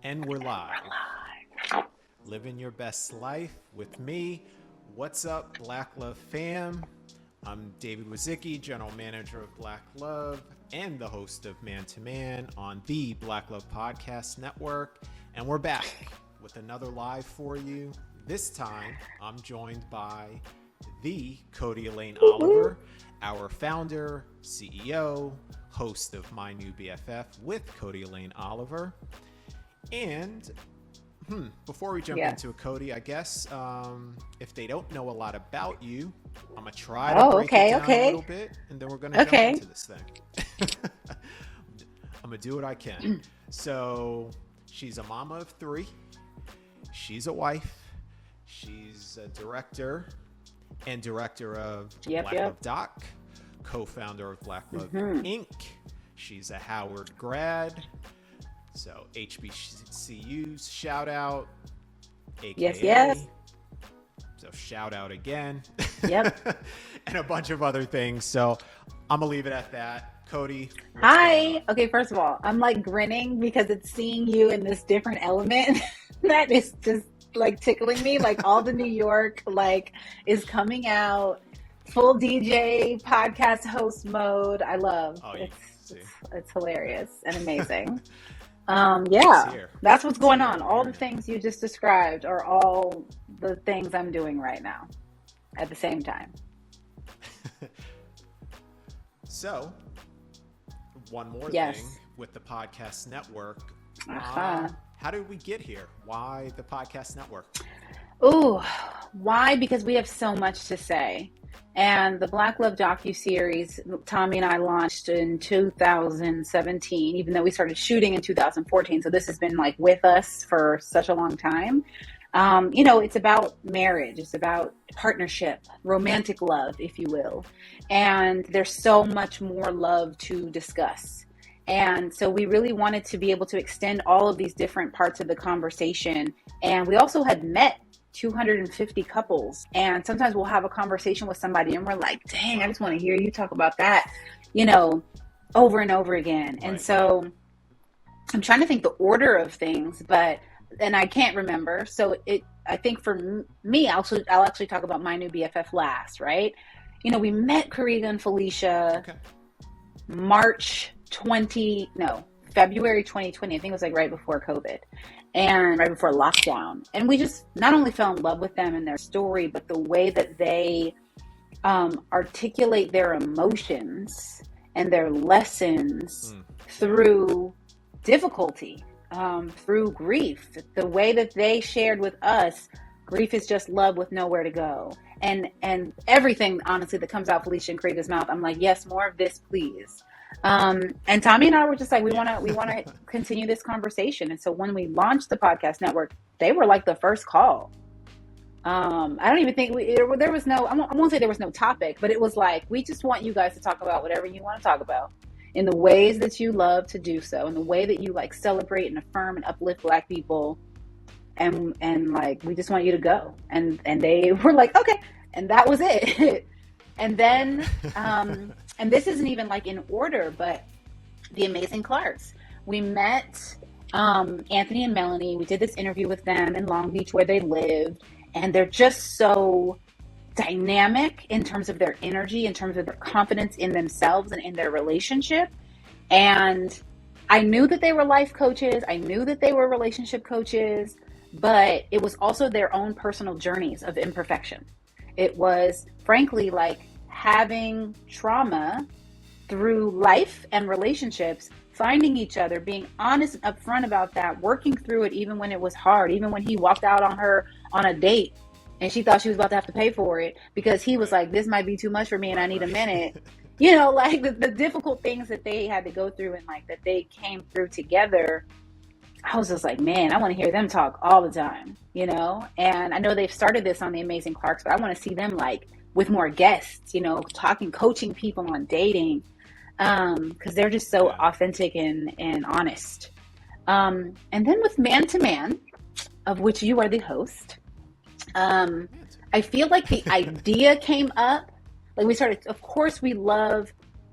And we're live. Living your best life with me. What's up, Black Love fam? I'm David Wazicki, General Manager of Black Love and the host of Man to Man on the Black Love Podcast Network. And we're back with another live for you. This time, I'm joined by the Codie Elaine Oliver, our founder, CEO, host of My New BFF with Codie Elaine Oliver. And before we jump into it, Codie, I guess if they don't know a lot about you, I'm going to try to break it down a little bit, and then we're going to jump into this thing. I'm going to do what I can. So she's a mama of 3. She's a wife. She's a director of Black Love Doc, co-founder of Black Love Inc. She's a Howard grad. So HBCUs, shout out, AKA. Yes. So shout out again. Yep. And a bunch of other things. So I'm going to leave it at that. Codie. Hi. Okay, first of all, I'm like grinning because it's seeing you in this different element that is just like tickling me. Like all the New York like is coming out. Full DJ podcast host mode. I love. It's hilarious and amazing. That's what's going on. All the things you just described are all the things I'm doing right now at the same time. So, one more thing with the podcast network. How did we get here? Why the podcast network? Ooh, why? Because we have so much to say. And the Black Love docuseries, Tommy and I launched in 2017, even though we started shooting in 2014. So this has been like with us for such a long time. It's about marriage. It's about partnership, romantic love, if you will. And there's so much more love to discuss. And so we really wanted to be able to extend all of these different parts of the conversation. And we also had met 250 couples, and sometimes we'll have a conversation with somebody and we're like, dang, I just want to hear you talk about that, over and over again. And so I'm trying to think the order of things, and I can't remember. So I think for me, I'll actually talk about My New BFF last, right? We met Karina and Felicia February 2020. I think it was like right before COVID. And right before lockdown. And we just not only fell in love with them and their story, but the way that they articulate their emotions and their lessons through difficulty, through grief. The way that they shared with us, grief is just love with nowhere to go. And everything, honestly, that comes out Felicia and Craig's mouth, I'm like, yes, more of this, please. And Tommy and I were just like, we want to continue this conversation. And so when we launched the podcast network, they were like the first call. I don't even think there was no, I won't say there was no topic, but it was like, we just want you guys to talk about whatever you want to talk about in the ways that you love to do so, in the way that you like celebrate and affirm and uplift Black people. And like, we just want you to go. And they were like, okay. And that was it. And then, and this isn't even like in order, but the Amazing Clarks. We met Anthony and Melanie. We did this interview with them in Long Beach where they lived. And they're just so dynamic in terms of their energy, in terms of their confidence in themselves and in their relationship. And I knew that they were life coaches. I knew that they were relationship coaches, but it was also their own personal journeys of imperfection. It was frankly like having trauma through life and relationships, finding each other, being honest and upfront about that, working through it even when it was hard, even when he walked out on her on a date and she thought she was about to have to pay for it because he was like, this might be too much for me and I need a minute. Like the difficult things that they had to go through and like that they came through together. I was just like, man, I want to hear them talk all the time, And I know they've started this on the Amazing Clarks, but I want to see them like with more guests, coaching people on dating, because they're just so authentic and honest. And then with Man to Man, of which you are the host, I feel like the idea came up. Like we started, of course, we love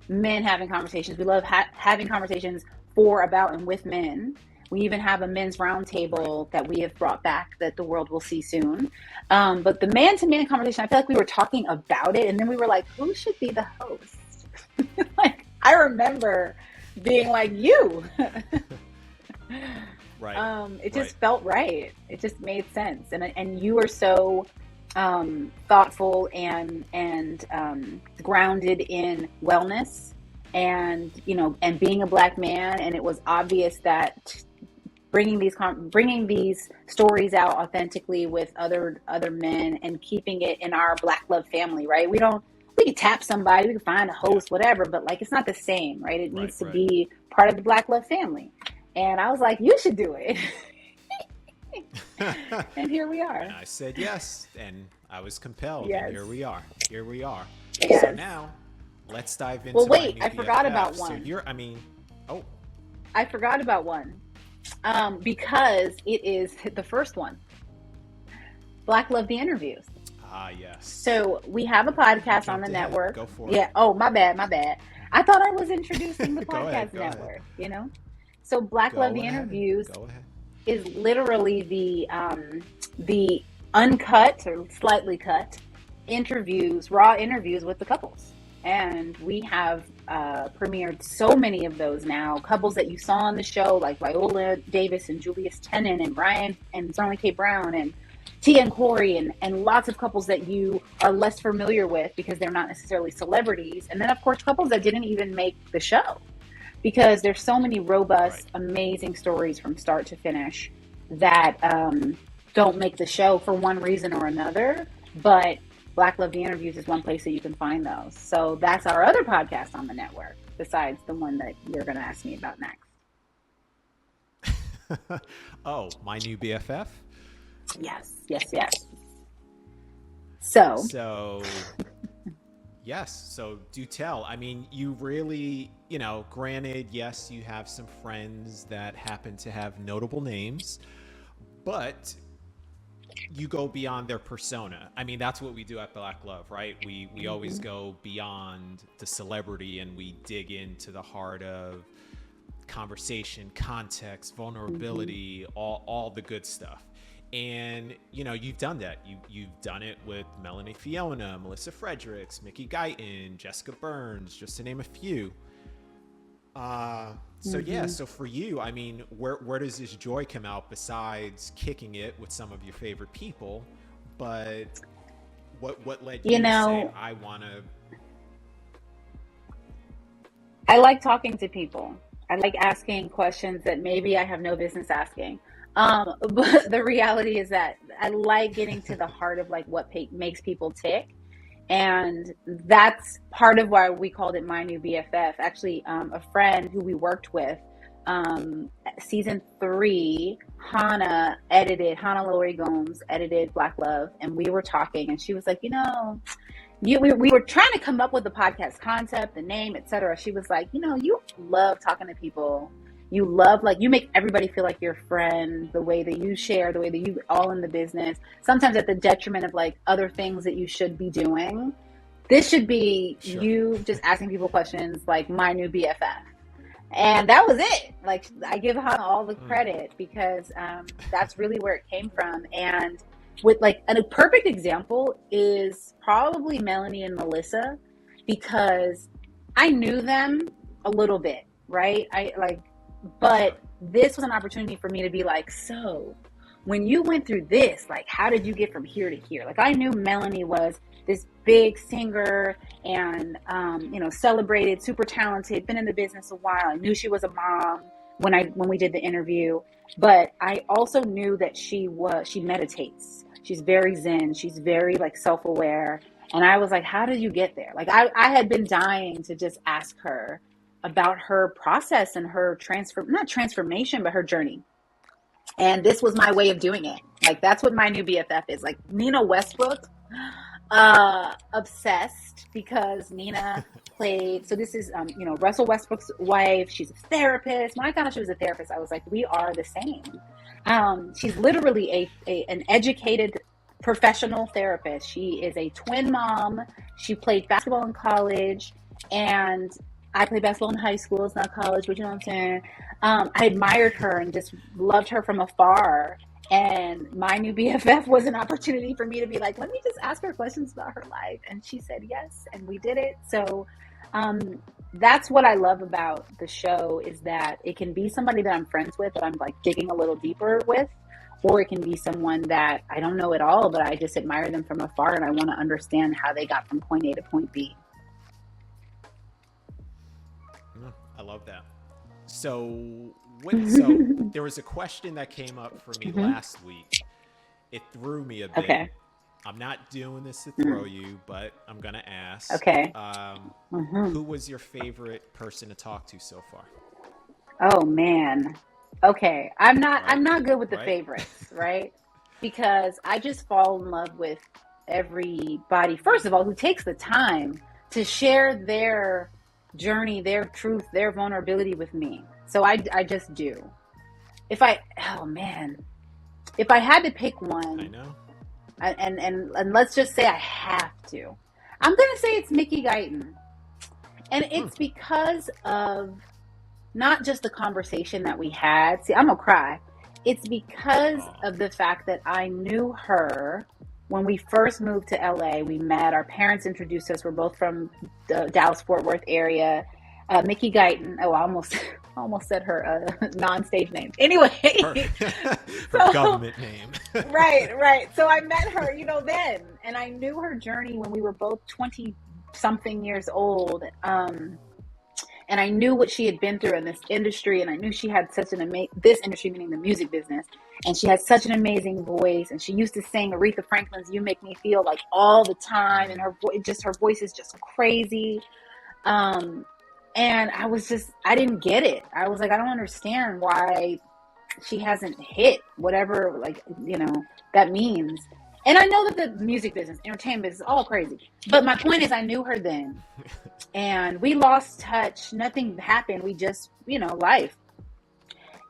men having conversations. We love having conversations for, about, and with men. We even have a men's roundtable that we have brought back that the world will see soon. But the man-to-man conversation, I feel like we were talking about it, and then we were like, who should be the host? Like, I remember being like, you. Right. It just felt right. It just made sense. And you are so thoughtful and grounded in wellness and, you know, and being a Black man. And it was obvious that bringing these stories out authentically with other men and keeping it in our Black love family, right? We can tap somebody, we can find a host, whatever, but like, it's not the same, right? It needs to be part of the Black love family. And I was like, you should do it. And here we are. And I said yes, and I was compelled. Yes. And here we are. Yes. So now, let's dive into. Well, wait, My New I forgot BFF. about one. I forgot about one. Because it is the first one. Black Love the Interviews. Ah, yes. So we have a podcast on the network. Go for it. Yeah. Oh, my bad. I thought I was introducing the podcast go network, ahead. You know? So Black Love the Interviews is literally the uncut or slightly cut interviews, raw interviews with the couples. And we have premiered so many of those now. Couples that you saw on the show, like Viola Davis and Julius Tennant and Ryan and Sterling K. Brown and Tia and Corey and lots of couples that you are less familiar with because they're not necessarily celebrities. And then, of course, couples that didn't even make the show. Because there's so many robust, amazing stories from start to finish that don't make the show for one reason or another. But Black Love the Interviews is one place that you can find those. So that's our other podcast on the network, besides the one that you're going to ask me about next. My New BFF? Yes. So yes. So do tell. I mean, you really, you know, granted, yes, you have some friends that happen to have notable names, but you go beyond their persona. I mean, that's what we do at Black Love, right? We always go beyond the celebrity and we dig into the heart of conversation, context, vulnerability, all the good stuff. And, you know, you've done that. You've done it with Melanie Fiona, Melissa Fredericks, Mickey Guyton, Jessica Burns, just to name a few. So for you, I mean, where does this joy come out besides kicking it with some of your favorite people? But what led you to say, I want to... I like talking to people. I like asking questions that maybe I have no business asking. But the reality is that I like getting to the heart of like what makes people tick. And that's part of why we called it My New BFF. Actually, a friend who we worked with, season 3, Hannah Lori Gomes edited Black Love, and we were talking, and she was like, you know, we were trying to come up with the podcast concept, the name, etc. She was like, you know, you love talking to people. You love, like, you make everybody feel like your friend, the way that you share, the way that you all in the business, sometimes at the detriment of like other things that you should be doing. This should be you just asking people questions like My New BFF. And that was it. Like, I give Hannah all the credit because that's really where it came from. And with like, and a perfect example is probably Melanie and Melissa, because I knew them a little bit, right? But this was an opportunity for me to be like, so when you went through this, like, how did you get from here to here? Like, I knew Melanie was this big singer and, you know, celebrated, super talented, been in the business a while. I knew she was a mom when we did the interview, but I also knew that she meditates. She's very zen. She's very like self-aware. And I was like, how did you get there? Like, I had been dying to just ask her about her process and her not transformation, but her journey. And this was my way of doing it. Like, that's what My New BFF is. Like, Nina Westbrook, obsessed because Nina played, so this is, you know, Russell Westbrook's wife. She's a therapist. When I found out she was a therapist, I was like, we are the same. She's literally an educated professional therapist. She is a twin mom. She played basketball in college. And I played basketball in high school. It's not college, but you know what I'm saying? I admired her and just loved her from afar. And My New BFF was an opportunity for me to be like, let me just ask her questions about her life. And she said yes, and we did it. So that's what I love about the show, is that it can be somebody that I'm friends with, that I'm like digging a little deeper with, or it can be someone that I don't know at all, but I just admire them from afar and I want to understand how they got from point A to point B. I love that. So there was a question that came up for me last week. It threw me a bit. Okay. I'm not doing this to throw you, but I'm gonna ask. Okay. Who was your favorite person to talk to so far? Oh man. Okay. I'm not good with the favorites, right? Because I just fall in love with everybody, first of all, who takes the time to share their journey, their truth, their vulnerability with me. So I just do. If I had to pick one, I know. And let's just say I have to, I'm gonna say it's Mickey Guyton, and it's because of not just the conversation that we had. See, I'm gonna cry. It's because of the fact that I knew her when we first moved to LA. We met. Our parents introduced us. We're both from the Dallas-Fort Worth area. Mickey Guyton. Oh, I almost said her non-stage name. Anyway, her government name. right. So I met her, then, and I knew her journey when we were both 20-something years old. And I knew what she had been through in this industry, and I knew she had such this industry, meaning the music business, and she had such an amazing voice, and she used to sing Aretha Franklin's "You Make Me Feel" like all the time, and her voice is just crazy. And I didn't get it. I was like, I don't understand why she hasn't hit whatever, that means. And I know that the music business, entertainment business is all crazy. But my point is, I knew her then. And we lost touch. Nothing happened. We just, life.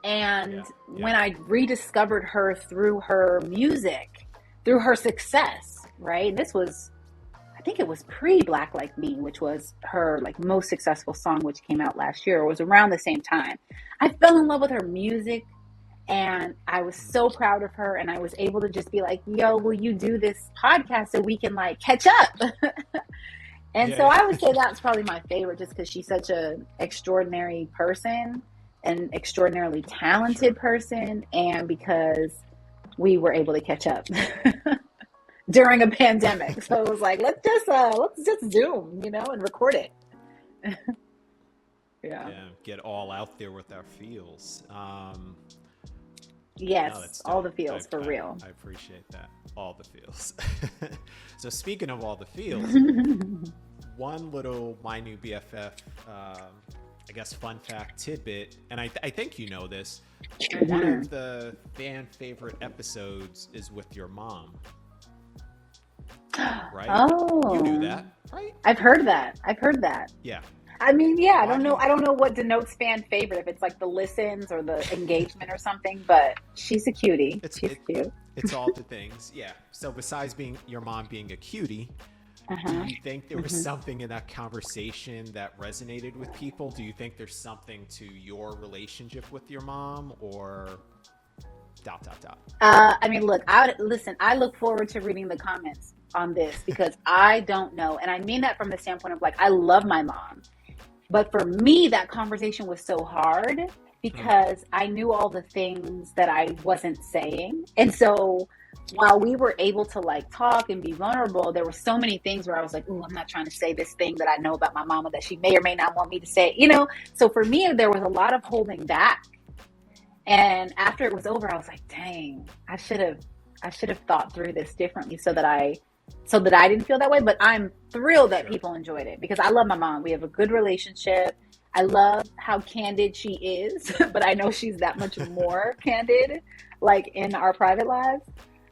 And when I rediscovered her through her music, through her success, right? And this was, I think it was pre-Black Like Me, which was her most successful song, which came out last year. It was around the same time. I fell in love with her music. And I was so proud of her, and I was able to just be like, yo, will you do this podcast so we can catch up? And so I would say that's probably my favorite, just because she's such an extraordinary person, an extraordinarily talented person, and because we were able to catch up during a pandemic. So it was like, let's just Zoom, and record it. Get all out there with our feels. Yes, all the feels for real. I appreciate that. All the feels. So speaking of all the feels, one little My New BFF, I guess, fun fact tidbit, and I think you know this, one of the fan favorite episodes is with your mom. Right? Oh. You knew that, right? I've heard that. Yeah. I mean, I don't know what denotes fan favorite, if it's like the listens or the engagement or something, but she's a cutie. She's cute. It's all the things. Yeah. So besides your mom being a cutie, do you think there was something in that conversation that resonated with people? Do you think there's something to your relationship with your mom, or ... I mean, look, I look forward to reading the comments on this, because I don't know. And I mean that from the standpoint of I love my mom. But for me, that conversation was so hard because I knew all the things that I wasn't saying. And so while we were able to talk and be vulnerable, there were so many things where I was like, ooh, I'm not trying to say this thing that I know about my mama that she may or may not want me to say, So for me, there was a lot of holding back. And after it was over, I was like, dang, I should have thought through this differently so that I didn't feel that way. But I'm thrilled that people enjoyed it, because I love my mom. We have a good relationship. I love how candid she is, but I know she's that much more candid, in our private lives.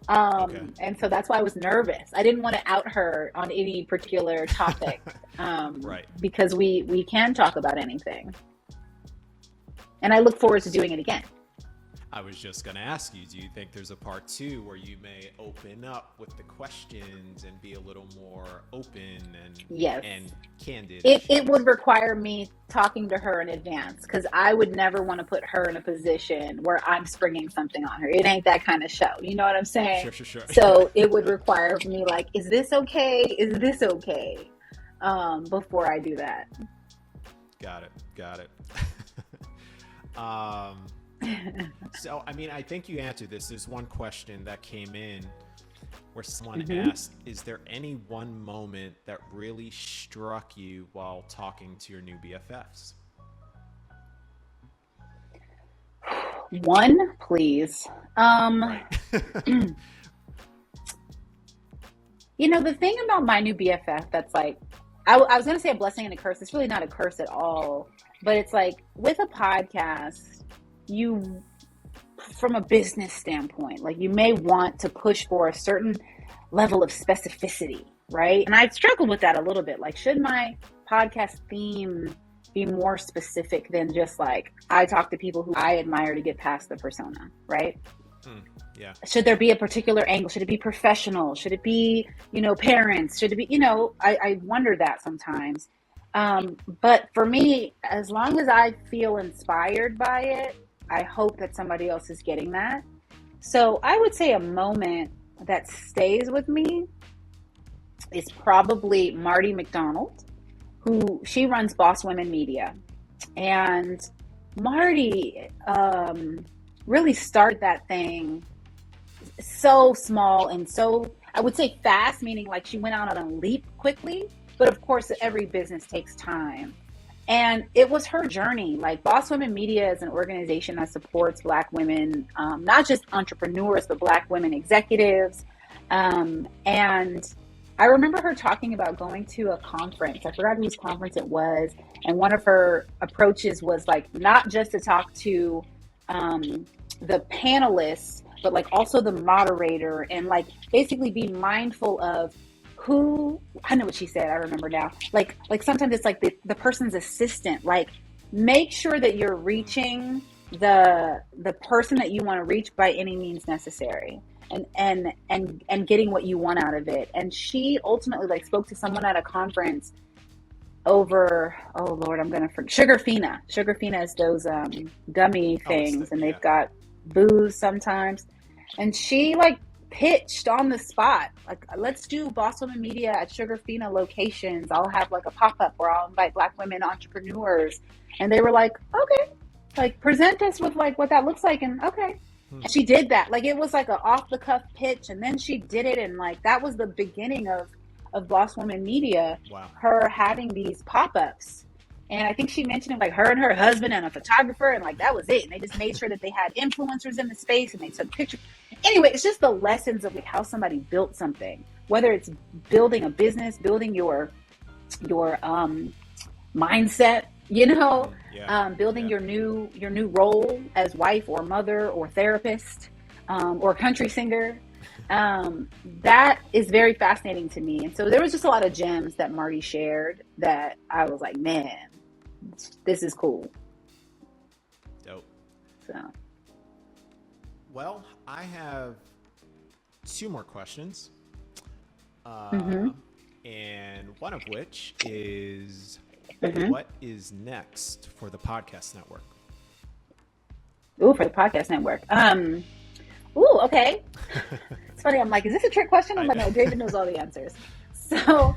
And so that's why I was nervous. I didn't want to out her on any particular topic, right? Because we can talk about anything. And I look forward to doing it again. I was just going to ask you, do you think there's a part 2 where you may open up with the questions and be a little more open and candid? It would require me talking to her in advance, because I would never want to put her in a position where I'm springing something on her. It ain't that kind of show. You know what I'm saying? Sure. So it would require me like, is this okay? Is this okay? Before I do that. Got it. So, I mean, I think you answered this. There's one question that came in where someone asked, is there any one moment that really struck you while talking to your new BFFs? One, please. Right. You know, the thing about my new BFF that's like, I was going to say a blessing and a curse. It's really not a curse at all. But it's like, with a podcast, you, from a business standpoint, like, you may want to push for a certain level of specificity, right? And I've struggled with that a little bit. Like, should my podcast theme be more specific than just like, I talk to people who I admire to get past the persona, right? Yeah. Should there be a particular angle? Should it be professional? Should it be, parents? Should it be, I wonder that sometimes. But for me, as long as I feel inspired by it, I hope that somebody else is getting that. So I would say a moment that stays with me is probably Marty McDonald, who she runs Boss Women Media. And Marty really started that thing so small and so, I would say fast, meaning like she went out on a leap quickly. But of course, every business takes time. And it was her journey. Like, Boss Women Media is an organization that supports Black women, not just entrepreneurs, but Black women executives. And I remember her talking about going to a conference. I forgot whose conference it was. And one of her approaches was like, not just to talk to the panelists, but like also the moderator, and like basically be mindful of who, I know what she said, I remember now. Like sometimes it's like the person's assistant. Like, make sure that you're reaching the person that you want to reach by any means necessary, and getting what you want out of it. And she ultimately like spoke to someone at a conference over, oh Lord, I'm gonna forget, Sugar Fina. Sugar Fina is those gummy things, and they've got booze sometimes. And she like pitched on the spot, like, let's do Boss Women Media at Sugar Fina locations. I'll have like a pop-up where I'll invite Black women entrepreneurs. And they were like, okay, like, present us with like what that looks like. And okay. And she did that. Like, it was like an off the cuff pitch, and then she did it. And like, that was the beginning of Boss Women Media. Wow. Her having these pop-ups. And I think she mentioned it, like, her and her husband and a photographer, and like, that was it. And they just made sure that they had influencers in the space, and they took pictures. Anyway, it's just the lessons of like how somebody built something, whether it's building a business, building your mindset, building your new role as wife or mother or therapist, or country singer. That is very fascinating to me. And so there was just a lot of gems that Marty shared that I was like, man, this is cool. Dope. So, well, I have 2 more questions. And one of which is, what is next for the podcast network? For the podcast network. Okay. It's funny. I'm like, is this a trick question? I'm like, no, David knows all the answers. So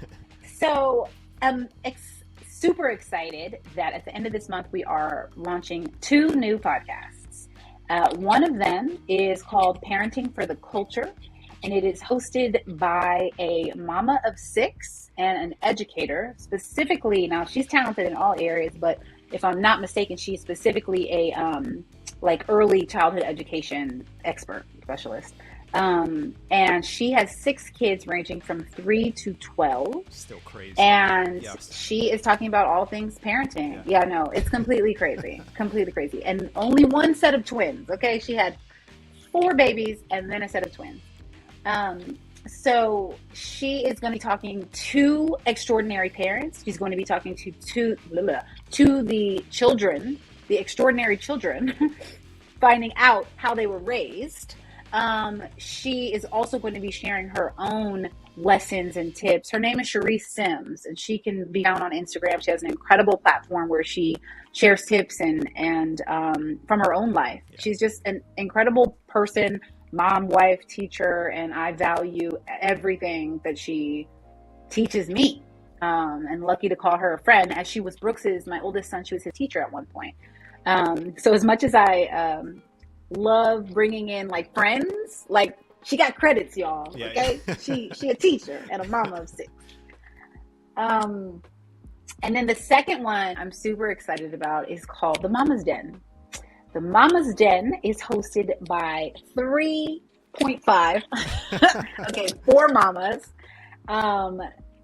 I'm super excited that at the end of this month, we are launching 2 new podcasts. One of them is called Parenting for the Culture, and it is hosted by a mama of 6 and an educator. Specifically, now she's talented in all areas, but if I'm not mistaken, she's specifically a like early childhood education expert specialist. And she has 6 kids ranging from 3 to 12. Still crazy. And yes. She is talking about all things parenting. Yeah, no, it's completely crazy. Completely crazy. And only one set of twins. Okay. She had 4 babies and then a set of twins. So she is going to be talking to extraordinary parents. She's going to be talking to the children, the extraordinary children finding out how they were raised. She is also going to be sharing her own lessons and tips. Her name is Cherise Sims, and she can be found on Instagram. She has an incredible platform where she shares tips and from her own life. Yeah. She's just an incredible person, mom, wife, teacher, and I value everything that she teaches me. And lucky to call her a friend, as she was Brooks's, my oldest son. She was his teacher at one point. So as much as I love bringing in like friends, like she got credits, y'all. Yeah, okay, yeah. she a teacher and a mama of 6. And then the second one I'm super excited about is called The Mama's Den. The Mama's Den is hosted by 3.5, okay, 4 mamas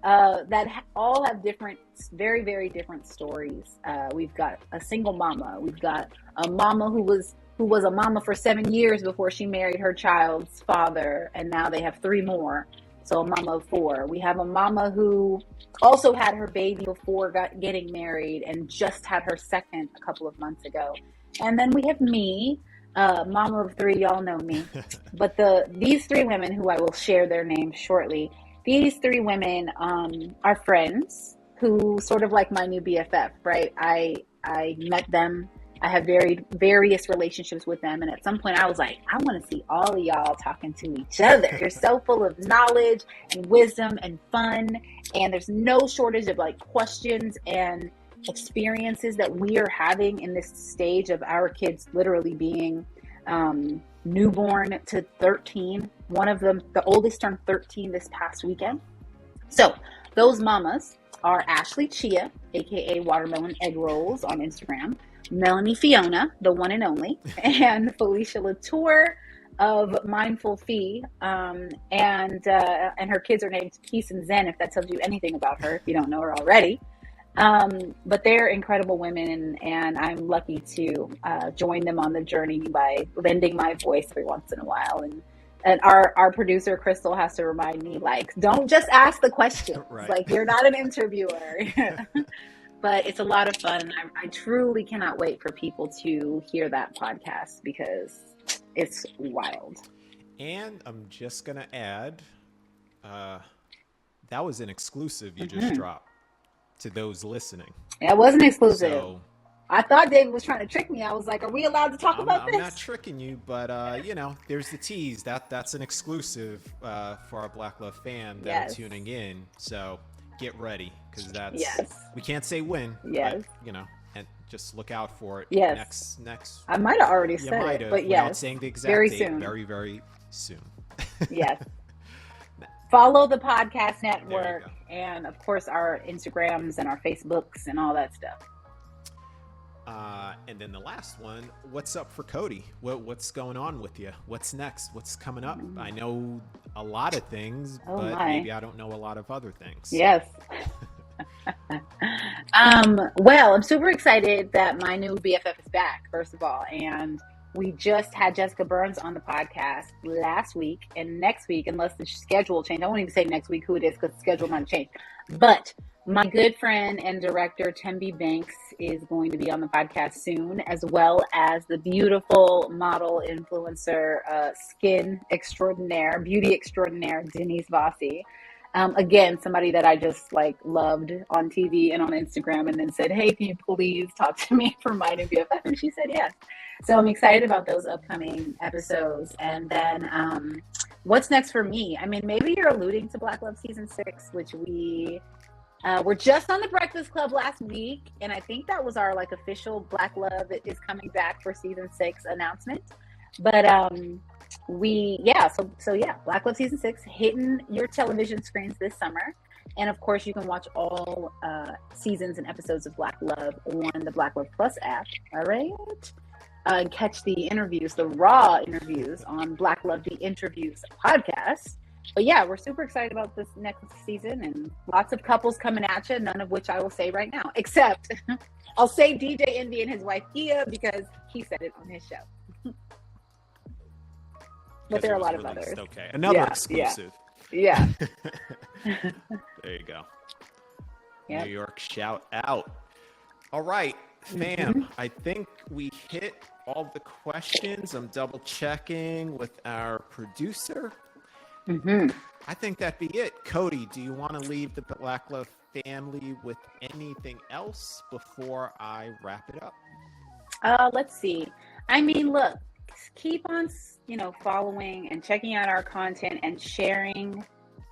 that all have different, very, very different stories. We've got a single mama. We've got a mama who was a mama for 7 years before she married her child's father, and now they have 3 more. So a mama of 4. We have a mama who also had her baby before getting married and just had her second a couple of months ago. And then we have me, mama of 3. Y'all know me. But these 3 women, who I will share their names shortly, these 3 women are friends who sort of like my new BFF, right? I met them. I have various relationships with them. And at some point I was like, I want to see all of y'all talking to each other. You're so full of knowledge and wisdom and fun. And there's no shortage of like questions and experiences that we are having in this stage of our kids literally being newborn to 13. One of them, the oldest, turned 13 this past weekend. So those mamas are Ashley Chia, aka Watermelon Egg Rolls on Instagram, Melanie Fiona, the one and only, and Felicia Latour of Mindful Fee, and her kids are named Peace and Zen, if that tells you anything about her, if you don't know her already. But they're incredible women, and I'm lucky to join them on the journey by lending my voice every once in a while. And our producer, Crystal, has to remind me, like, don't just ask the questions. Right. Like, you're not an interviewer. But it's a lot of fun. I truly cannot wait for people to hear that podcast because it's wild. And I'm just going to add, that was an exclusive you just dropped to those listening. It wasn't exclusive. So, I thought David was trying to trick me. I was like, are we allowed to talk about this? I'm not tricking you, but there's the tease. That's an exclusive for our Black Love fam that are tuning in. So get ready, because that's we can't say when. Yes. But, and just look out for it. Yes. Next. I might have already said it, but without saying the exact very date, soon. Very, very soon. Yes. Follow the podcast network and, of course, our Instagrams and our Facebooks and all that stuff. And then the last one, what's up for Codie? What's going on with you? What's next? What's coming up? I know a lot of things, but maybe I don't know a lot of other things. Yes. Well, I'm super excited that my new BFF is back, first of all. And we just had Jessica Burns on the podcast last week, and next week, unless the schedule change, I won't even say next week who it is because the schedule might change. But my good friend and director, Tembi Banks, is going to be on the podcast soon, as well as the beautiful model, influencer, skin extraordinaire, beauty extraordinaire, Denise Vossi. Again, somebody that I just loved on TV and on Instagram, and then said, hey, can you please talk to me for My New BFF? And she said yes. So I'm excited about those upcoming episodes. And then what's next for me? I mean, maybe you're alluding to Black Love Season 6, which we were just on the Breakfast Club last week. And I think that was our official Black Love is coming back for Season 6 announcement. But Black Love Season 6 hitting your television screens this summer. And of course, you can watch all seasons and episodes of Black Love on the Black Love Plus app. All right. And catch the interviews, the raw interviews on Black Love, the Interviews podcast. But yeah, we're super excited about this next season, and lots of couples coming at you, none of which I will say right now, except I'll say DJ Envy and his wife Gia because he said it on his show. But there are a lot of others. Okay, another exclusive. Yeah. There you go. Yep. New York shout out. All right, fam. I think we hit all the questions. I'm double checking with our producer. Mm-hmm. I think that'd be it. Codie, do you want to leave the Black Love family with anything else before I wrap it up? Let's see. I mean, look, keep on, following and checking out our content and sharing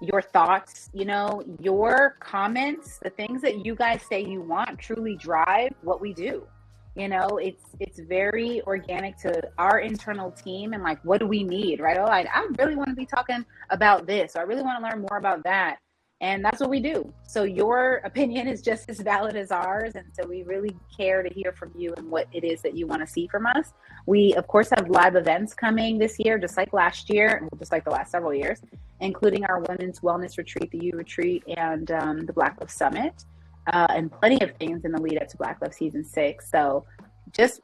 your thoughts. Your comments, the things that you guys say you want truly drive what we do. It's very organic to our internal team and like, what do we need, right? Oh, I really want to be talking about this, or I really want to learn more about that. And that's what we do. So your opinion is just as valid as ours. And so we really care to hear from you and what it is that you want to see from us. We, of course, have live events coming this year, just like last year, just like the last several years, including our Women's Wellness Retreat, the U Retreat, and the Black Love Summit, and plenty of things in the lead up to Black Love Season 6. So just,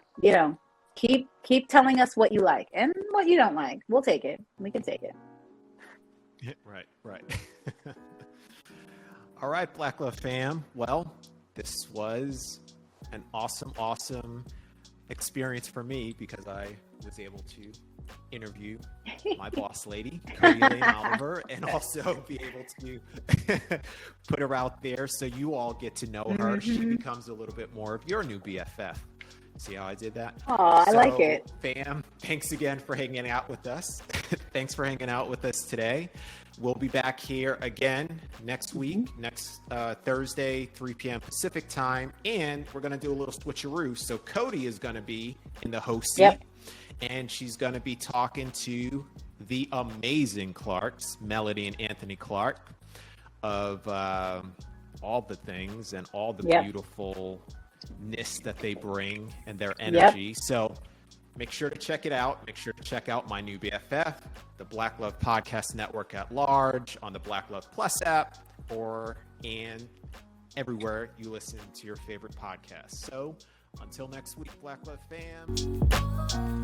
keep telling us what you like and what you don't like. We'll take it. We can take it. Right. All right, Black Love fam. Well, this was an awesome experience for me because I was able to interview my boss lady, Codie and Oliver, and also be able to put her out there so you all get to know her. Mm-hmm. She becomes a little bit more of your new BFF. See how I did that? Oh, I like it. Fam, thanks again for hanging out with us. Thanks for hanging out with us today. We'll be back here again next week, next Thursday, 3 p.m. Pacific time. And we're going to do a little switcheroo. So Codie is going to be in the host seat. Yep. And she's going to be talking to the amazing Clarks, Melody and Anthony Clark, of all the things and all the beautifulness that they bring and their energy. Yep. So make sure to check it out. Make sure to check out My New BFF, the Black Love Podcast Network at large, on the Black Love Plus app, and everywhere you listen to your favorite podcast. So until next week, Black Love fam.